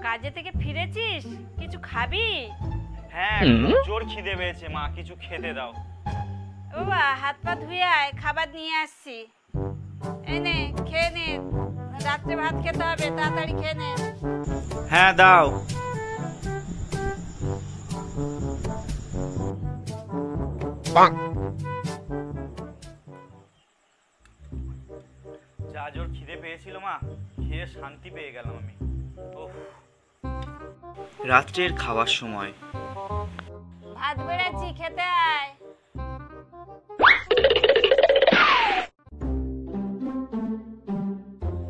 কাজে থেকে ফিরেছিস? কিছু খাবি? হ্যাঁ, জোর খিদে পেয়েছে মা, কিছু খেতে দাও। বাবা হাত পা ধুয়ে আয়, খাবার নিয়ে আসছি। এই নে, খেয়ে নে। রাত্রে ভাত খেতে হবে, তাড়াতাড়ি খেয়ে নে। হ্যাঁ দাও। যা জোর খিদে পেয়েছিল মা, খেয়ে শান্তি পেয়ে গেলাম আমি। রাত্রের খাওয়ার সময় ভাত বেড়েছি, খেতে আয়।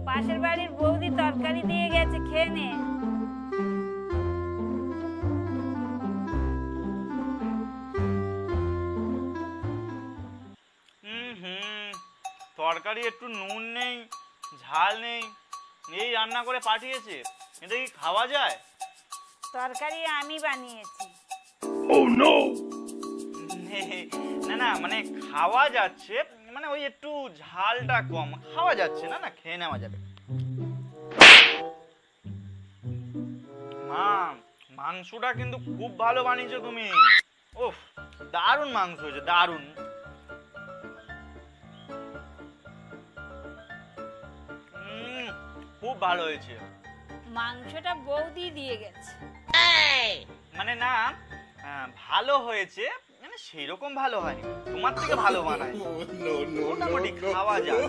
পাশের বাড়ির বৌদি তরকারি দিয়ে গেছে, খেয়ে নে। তরকারি একটু নুন নেই, ঝাল নেই, এই রান্না করে পাঠিয়েছে। এটা কি খাওয়া যায়? তরকারি আমি বানিয়েছি। না না, মানে খাওয়া যাচ্ছে, মানে ওই একটু ঝালটা কম, খাওয়া যাচ্ছে। না না, খেয়ে নেওয়া যাবে। মা, মাংসটা কিন্তু খুব ভালো বানিয়েছো তুমি। ওহ, দারুণ মাংস হয়েছে, দারুণ। খুব ভালো হয়েছে। মাংসটা বৌদি দিয়ে গেছে। মানে না, ভালো হয়েছে, মানে সেরকম ভালো হয়নি, তোমার থেকে ভালো বানায়, মোটামুটি খাওয়া যায়।